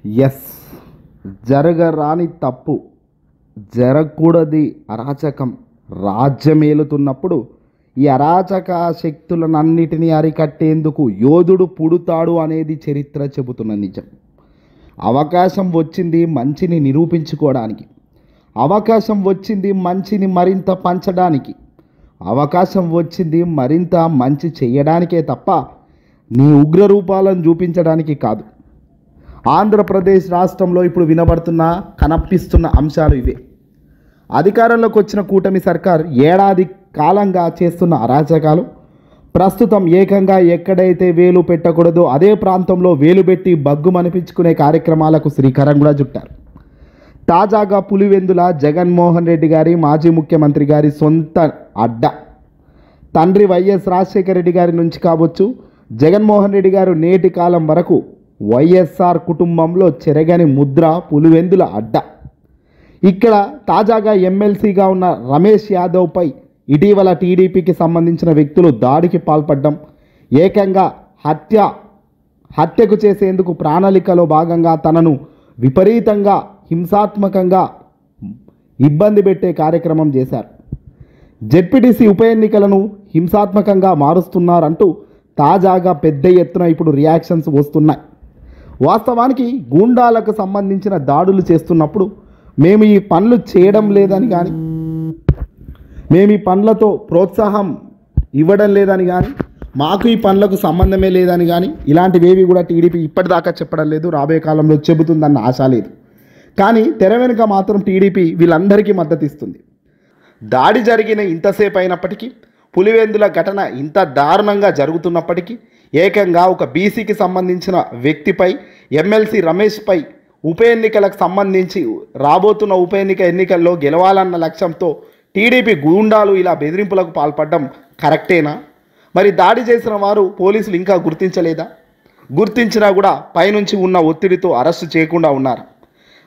Yes, జరగరాని తప్పు, జరగకూడది అరాచకం రాజ్యమేలుతున్నప్పుడు ఈ అరాచక శక్తులనన్నిటినీ అరికట్టేందుకు యోధుడు పుడుతాడు అనేది చరిత్ర చెబుతున్న నిజం. అవకాశం వచ్చింది మంచిని నిరూపించుకోవడానికి, అవకాశం వచ్చింది మంచిని మరింత పంచడానికి, అవకాశం వచ్చింది మరింత మంచి చేయడానికే తప్ప నీ ఉగ్రరూపాలను చూపించడానికి కాదు. ఆంధ్రప్రదేశ్ రాష్ట్రంలో ఇప్పుడు కనిపిస్తున్న అంశాలు ఇవే. అధికారంలోకి వచ్చిన కూటమి సర్కార్ ఏడాది కాలంగా చేస్తున్న అరాచకాలు, ప్రస్తుతం ఏకంగా ఎక్కడైతే వేలు పెట్టకూడదో అదే ప్రాంతంలో వేలు పెట్టి బగ్గుమనిపించుకునే కార్యక్రమాలకు శ్రీకారం కూడా చుట్టారు. తాజాగా పులివెందుల జగన్మోహన్ రెడ్డి గారి, మాజీ ముఖ్యమంత్రి గారి సొంత అడ్డ, తండ్రి వైఎస్ రాజశేఖర రెడ్డి గారి నుంచి కావచ్చు, జగన్మోహన్ రెడ్డి గారు నేటి కాలం వరకు వైఎస్ఆర్ కుటుంబంలో చెరగని ముద్ర పులివెందుల అడ్డ. ఇక్కడ తాజాగా ఎమ్మెల్సీగా ఉన్న రమేష్ యాదవ్పై ఇటీవల టీడీపీకి సంబంధించిన వ్యక్తులు దాడికి పాల్పడడం, ఏకంగా హత్యకు చేసేందుకు ప్రణాళికలో భాగంగా తనను విపరీతంగా హింసాత్మకంగా ఇబ్బంది పెట్టే కార్యక్రమం చేశారు. జెడ్పీటీసీ ఉప ఎన్నికలను హింసాత్మకంగా మారుస్తున్నారంటూ తాజాగా పెద్ద ఎత్తున ఇప్పుడు రియాక్షన్స్ వస్తున్నాయి. వాస్తవానికి గూండాలకు సంబంధించిన దాడులు చేస్తున్నప్పుడు మేము ఈ పనులు చేయడం లేదని కానీ, మేము ఈ పనులతో ప్రోత్సాహం ఇవ్వడం లేదని కానీ, మాకు ఈ పనులకు సంబంధమే లేదని కానీ ఇలాంటివేవి కూడా టీడీపీ ఇప్పటిదాకా చెప్పడం లేదు, రాబోయే కాలంలో చెబుతుందన్న ఆశ లేదు. కానీ తెర వెనుక మాత్రం టీడీపీ వీళ్ళందరికీ మద్దతు ఇస్తుంది. దాడి జరిగిన ఇంతసేపు అయినప్పటికీ, పులివెందుల ఘటన ఇంత దారుణంగా జరుగుతున్నప్పటికీ, ఏకంగా ఒక బీసీకి సంబంధించిన వ్యక్తిపై, ఎమ్మెల్సీ రమేష్పై ఉప ఎన్నికలకు సంబంధించి రాబోతున్న ఉప ఎన్నికల్లో గెలవాలన్న లక్ష్యంతో టీడీపీ గూండాలు ఇలా బెదిరింపులకు పాల్పడడం కరెక్టేనా? మరి దాడి చేసిన వారు పోలీసులు ఇంకా గుర్తించలేదా? గుర్తించినా కూడా పైనుంచి ఉన్న ఒత్తిడితో అరెస్టు చేయకుండా ఉన్నారు.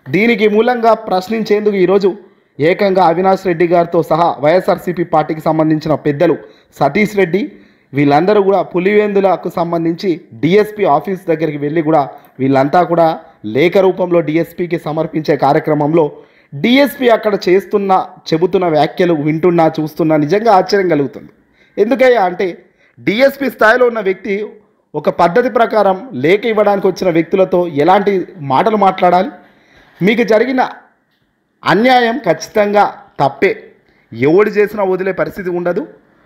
దీనికి మూలంగా ప్రశ్నించేందుకు ఈరోజు ఏకంగా అవినాష్ రెడ్డి గారితో సహా వైఎస్ఆర్సీపీ పార్టీకి సంబంధించిన పెద్దలు సతీష్ రెడ్డి వీళ్ళందరూ కూడా పులివెందులకు సంబంధించి డిఎస్పీ ఆఫీస్ దగ్గరికి వెళ్ళి కూడా వీళ్ళంతా కూడా లేఖ రూపంలో డిఎస్పీకి సమర్పించే కార్యక్రమంలో డిఎస్పీ అక్కడ చెబుతున్న వ్యాఖ్యలు వింటున్నా చూస్తున్నా నిజంగా ఆశ్చర్యం కలుగుతుంది. ఎందుకయ్యా అంటే, డిఎస్పీ స్థాయిలో ఉన్న వ్యక్తి ఒక పద్ధతి ప్రకారం లేఖ ఇవ్వడానికి వచ్చిన వ్యక్తులతో ఎలాంటి మాటలు మాట్లాడాలి? మీకు జరిగిన అన్యాయం ఖచ్చితంగా తప్పే, ఎవడు చేసినా వదిలే పరిస్థితి ఉండదు.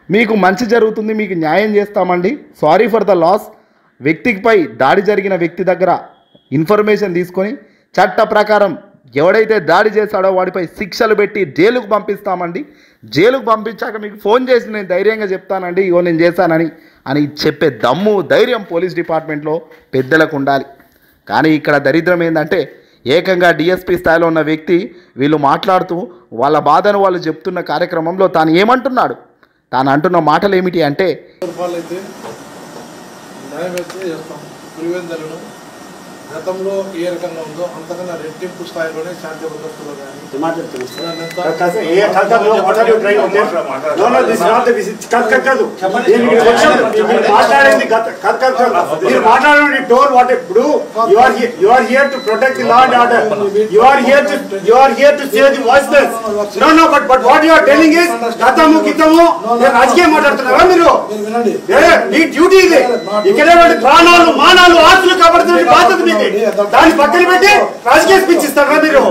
మీకు మంచి జరుగుతుంది, మీకు న్యాయం చేస్తామండి, సారీ ఫర్ ద లాస్. వ్యక్తిపై దాడి జరిగిన వ్యక్తి దగ్గర ఇన్ఫర్మేషన్ తీసుకొని చట్ట ప్రకారం ఎవడైతే దాడి చేశాడో వాడిపై శిక్షలు పెట్టి జైలుకు పంపిస్తామండి, జైలుకు పంపించాక మీకు ఫోన్ చేసి నేను ధైర్యంగా చెప్తానండి ఇగో నేను చేశానని చెప్పే దమ్ము ధైర్యం పోలీస్ డిపార్ట్మెంట్లో పెద్దలకు ఉండాలి. కానీ ఇక్కడ దరిద్రం ఏంటంటే, ఏకంగా డిఎస్పీ స్థాయిలో ఉన్న వ్యక్తి వీళ్ళు మాట్లాడుతూ వాళ్ళ బాధను వాళ్ళు చెప్తున్న కార్యక్రమంలో తాను ఏమంటున్నాడు, తాను అంటున్న మాటలు ఏమిటి అంటే, గతంలో ఏ రకంగా ఉందో అంతకన్నా రెట్టింపు స్థాయిలోనే శాంతి భద్రతలో రాజకీయం మాట్లాడుతున్నారా మీరు? మీ డ్యూటీ ఇది. ఇక్కడ ప్రాణాలు మానాలు ఆస్తులు కాపాడుతున్న బాధ్యత దాన్ని పక్కన పెట్టి రాజకీయ స్పీచ్ ఇస్తారా మీరు?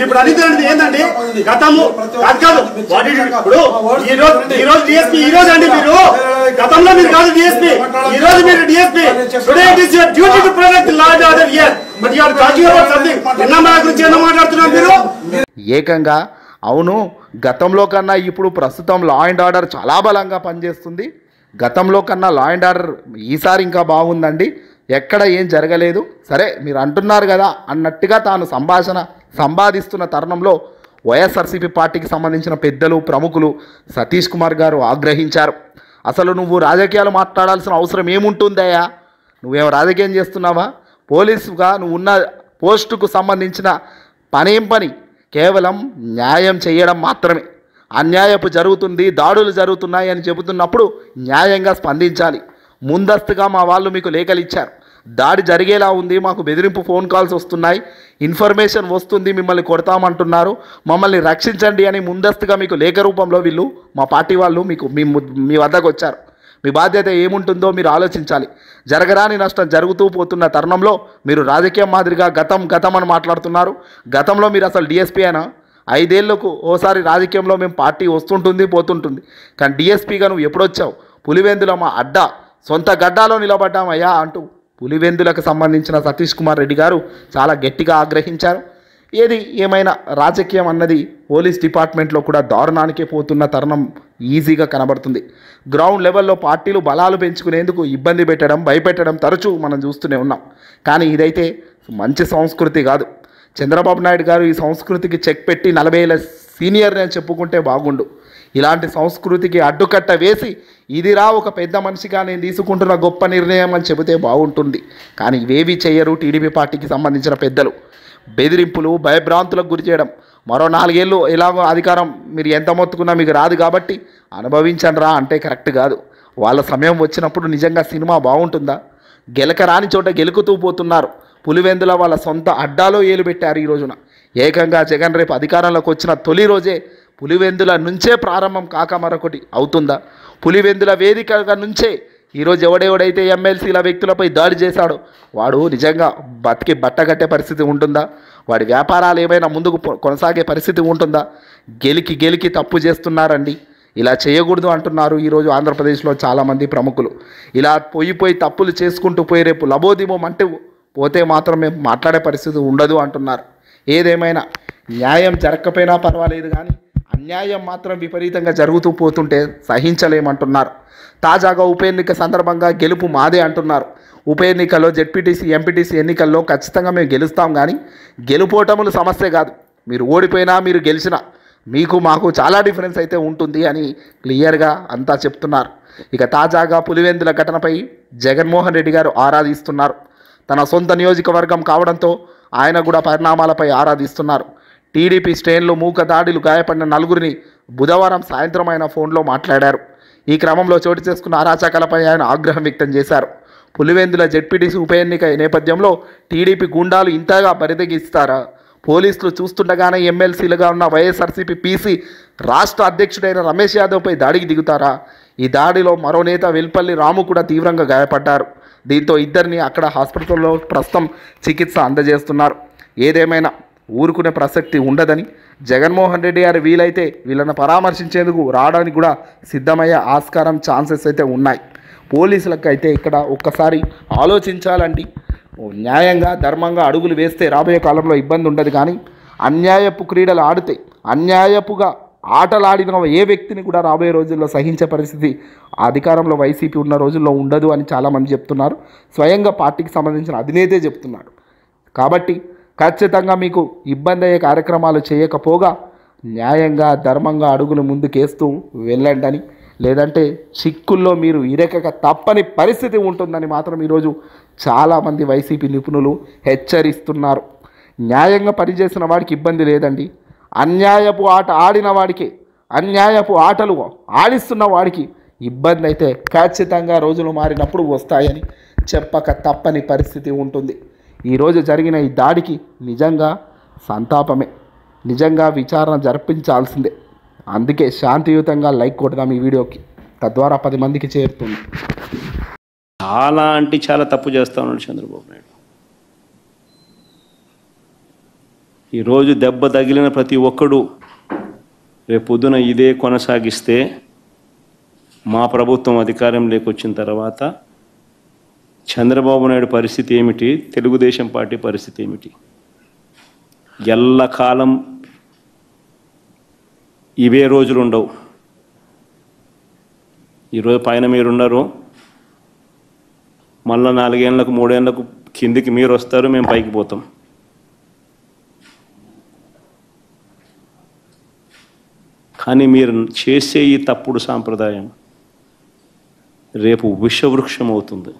ఇప్పుడు అనేది ఏంటండి? గతము కాదు, ఈ రోజు డిఎస్పీ, ఈ రోజు అండి మీరు గతంలో మీరు కాదు డిఎస్పీ, ఈ రోజు మీరు DSP. Today it is your duty to protect law and order here, but you are talking about something. ఎన్నమా గురించి ఏమో మాట్లాడుతున్నారు మీరు? ఏకంగా అవును, గతంలో కన్నా ఇప్పుడు ప్రస్తుతం లా అండ్ ఆర్డర్ చాలా బలంగా పనిచేస్తుంది, గతంలో కన్నా లా అండ్ ఆర్డర్ ఈసారి ఇంకా బాగుందండి, ఎక్కడ ఏం జరగలేదు, సరే మీరు అంటున్నారు కదా అన్నట్టుగా తాను సంపాదిస్తున్న తరుణంలో వైఎస్ఆర్సీపీ పార్టీకి సంబంధించిన పెద్దలు, ప్రముఖులు సతీష్ కుమార్ గారు ఆగ్రహించారు. అసలు నువ్వు రాజకీయాలు మాట్లాడాల్సిన అవసరం ఏముంటుందయ్యా? నువ్వేమో రాజకీయం చేస్తున్నావా? పోలీసుగా నువ్వు ఉన్న పోస్టుకు సంబంధించిన పనేం పని? కేవలం న్యాయం చేయడం మాత్రమే. అన్యాయపు జరుగుతుంది, దాడులు జరుగుతున్నాయి అని చెబుతున్నప్పుడు న్యాయంగా స్పందించాలి. ముందస్తుగా మా వాళ్ళు మీకు లేఖలు ఇచ్చారు. దాడి జరిగేలా ఉంది, మాకు బెదిరింపు ఫోన్ కాల్స్ వస్తున్నాయి, ఇన్ఫర్మేషన్ వస్తుంది, మిమ్మల్ని కొడతామంటున్నారు, మమ్మల్ని రక్షించండి అని ముందస్తుగా మీకు లేఖ రూపంలో వీళ్ళు మా పార్టీ వాళ్ళు మీకు మీ వద్దకు వచ్చారు. మీ బాధ్యత ఏముంటుందో మీరు ఆలోచించాలి. జరగరాని నష్టం జరుగుతూ పోతున్న తరుణంలో మీరు రాజకీయం మాదిరిగా గతం అని మాట్లాడుతున్నారు. గతంలో మీరు అసలు డిఎస్పీ అయినా? 5 ఏళ్లకు ఓసారి రాజకీయంలో మేము పార్టీ వస్తుంటుంది పోతుంటుంది, కానీ డిఎస్పీగా నువ్వు ఎప్పుడొచ్చావు? పులివెందుల మా సొంత గడ్డాలో నిలబడ్డామయ్యా అంటూ పులివెందులకు సంబంధించిన సతీష్ కుమార్ రెడ్డి గారు చాలా గట్టిగా ఆగ్రహించారు. ఏది ఏమైనా రాజకీయం అన్నది పోలీస్ డిపార్ట్మెంట్లో కూడా దారుణానికే పోతున్న తరుణం ఈజీగా కనబడుతుంది. గ్రౌండ్ లెవెల్లో పార్టీలు బలాలు పెంచుకునేందుకు ఇబ్బంది పెట్టడం, భయపెట్టడం తరచూ మనం చూస్తూనే ఉన్నాం. కానీ ఇదైతే మంచి సంస్కృతి కాదు. చంద్రబాబు నాయుడు గారు ఈ సంస్కృతికి చెక్ పెట్టి 40 ఏళ్ళ సీనియర్ అని చెప్పుకుంటే బాగుండు. ఇలాంటి సంస్కృతికి అడ్డుకట్ట వేసి ఇదిరా ఒక పెద్ద మనిషిగా నేను తీసుకుంటున్న గొప్ప నిర్ణయం అని చెబితే బాగుంటుంది. కానీ ఇవేవి చేయరు టీడీపీ పార్టీకి సంబంధించిన పెద్దలు. బెదిరింపులు, భయభ్రాంతులకు గురి చేయడం. మరో 4 ఏళ్ళు ఎలాగో అధికారం మీరు ఎంత మొత్తుకున్నా మీకు రాదు కాబట్టి అనుభవించండిరా అంటే కరెక్ట్ కాదు. వాళ్ళ సమయం వచ్చినప్పుడు నిజంగా సినిమా బాగుంటుందా? గెలకరాని చోట గెలుకుతూ పోతున్నారు. పులివెందుల వాళ్ళ సొంత అడ్డాలో ఏలు పెట్టారు. ఈ రోజున ఏకంగా జగన్ రేపు అధికారంలోకి వచ్చిన తొలి రోజే పులివెందుల నుంచే ప్రారంభం కాక మరొకటి అవుతుందా? పులివెందుల వేదికగా నుంచే ఈరోజు ఎవడెవడైతే ఎమ్మెల్సీల వ్యక్తులపై దాడి చేశాడో వాడు నిజంగా బతికి బట్టగట్టే పరిస్థితి ఉంటుందా? వాడి వ్యాపారాలు ఏమైనా ముందుకు కొనసాగే పరిస్థితి ఉంటుందా? గెలికి తప్పు చేస్తున్నారండి. ఇలా చేయకూడదు అంటున్నారు ఈరోజు ఆంధ్రప్రదేశ్లో చాలామంది ప్రముఖులు. ఇలా పోయి తప్పులు చేసుకుంటూ పోయి రేపు లబోదిబోం అంటూ పోతే మాత్రం మేము మాట్లాడే పరిస్థితి ఉండదు అంటున్నారు. ఏదేమైనా న్యాయం జరగకపోయినా పర్వాలేదు, కానీ అన్యాయం మాత్రం విపరీతంగా జరుగుతూ పోతుంటే సహించలేమంటున్నారు. తాజాగా ఉప ఎన్నిక సందర్భంగా గెలుపు మాదే అంటున్నారు. ఉప ఎన్నికల్లో జెడ్పీటీసీ, ఎంపీటీసీ ఎన్నికల్లో ఖచ్చితంగా మేము గెలుస్తాం, కానీ గెలుపోటములు సమస్య కాదు. మీరు ఓడిపోయినా మీరు గెలిచినా మీకు మాకు చాలా డిఫరెన్స్ అయితే ఉంటుంది అని క్లియర్గా అంతా చెప్తున్నారు. ఇక తాజాగా పులివెందుల ఘటనపై జగన్మోహన్ రెడ్డి గారు ఆరాధిస్తున్నారు. తన సొంత నియోజకవర్గం కావడంతో ఆయన కూడా పరిణామాలపై ఆరాధిస్తున్నారు. టీడీపీ శ్రేణులు మూక దాడులు గాయపడిన 4గురిని బుధవారం సాయంత్రం ఆయన ఫోన్లో మాట్లాడారు. ఈ క్రమంలో చోటు చేసుకున్న అరాచకాలపై ఆయన ఆగ్రహం వ్యక్తం చేశారు. పులివెందుల జెడ్పీటీసీ ఉప ఎన్నిక నేపథ్యంలో టీడీపీ గుండాలు ఇంతగా బరితెగిస్తారా? పోలీసులు చూస్తుండగానే ఎమ్మెల్సీలుగా ఉన్న వైఎస్ఆర్సీపీ పీసీ రాష్ట్ర అధ్యక్షుడైన రమేష్ యాదవ్పై దాడికి దిగుతారా? ఈ దాడిలో మరో నేత వెల్పల్లి రాము కూడా తీవ్రంగా గాయపడ్డారు. దీంతో ఇద్దరిని అక్కడ హాస్పిటల్లో ప్రస్తుతం చికిత్స అందజేస్తున్నారు. ఏదేమైనా ఊరుకునే ప్రసక్తి ఉండదని జగన్మోహన్ రెడ్డి గారు వీలైతే వీళ్ళని పరామర్శించేందుకు రావడానికి కూడా సిద్ధమయ్యే ఆస్కారం, ఛాన్సెస్ అయితే ఉన్నాయి. పోలీసులకు అయితే ఇక్కడ ఒక్కసారి ఆలోచించాలండి. న్యాయంగా ధర్మంగా అడుగులు వేస్తే రాబోయే కాలంలో ఇబ్బంది ఉండదు, కానీ అన్యాయపు క్రీడలు ఆడితే అన్యాయపుగా ఆటలాడిన ఏ వ్యక్తిని కూడా రాబోయే రోజుల్లో సహించే పరిస్థితి అధికారంలో వైసీపీ ఉన్న రోజుల్లో ఉండదు అని చాలామంది చెప్తున్నారు. స్వయంగా పార్టీకి సంబంధించిన అధినేతే చెప్తున్నాడు. కాబట్టి ఖచ్చితంగా మీకు ఇబ్బంది అయ్యే కార్యక్రమాలు చేయకపోగా న్యాయంగా ధర్మంగా అడుగులు ముందుకేస్తూ వెళ్ళండి, లేదంటే చిక్కుల్లో మీరు ఇరకక తప్పని పరిస్థితి ఉంటుందని మాత్రం ఈరోజు చాలామంది వైసీపీ నిపుణులు హెచ్చరిస్తున్నారు. న్యాయంగా పనిచేసిన వాడికి ఇబ్బంది లేదండి. అన్యాయపు ఆట ఆడిన వాడికి, అన్యాయపు ఆటలు ఆడిస్తున్న వాడికి ఇబ్బంది అయితే ఖచ్చితంగా రోజులు మారినప్పుడు వస్తాయని చెప్పక తప్పని పరిస్థితి ఉంటుంది. ఈరోజు జరిగిన ఈ దాడికి నిజంగా సంతాపమే, నిజంగా విచారణ జరిపించాల్సిందే. అందుకే శాంతియుతంగా లైక్ కొడదాం ఈ వీడియోకి, తద్వారా 10 మందికి చేరుతుంది. చాలా అంటే చాలా తప్పు చేస్తా ఉన్నాడు చంద్రబాబు నాయుడు. ఈరోజు దెబ్బ తగిలిన ప్రతి ఒక్కడు రేపు పొద్దున ఇదే కొనసాగిస్తే మా ప్రభుత్వం అధికారంలోకి వచ్చిన తర్వాత చంద్రబాబు నాయుడు పరిస్థితి ఏమిటి, తెలుగుదేశం పార్టీ పరిస్థితి ఏమిటి? ఎల్లకాలం ఇవే రోజులు ఉండవు. ఈరోజు పైన మీరున్నారు, మళ్ళీ 4 ఏళ్ళకు 3 ఏళ్ళకు కిందికి మీరు వస్తారు, మేము పైకి పోతాం. కానీ మీరు చేసే ఈ తప్పుడు సాంప్రదాయం రేపు విషవృక్షం అవుతుంది.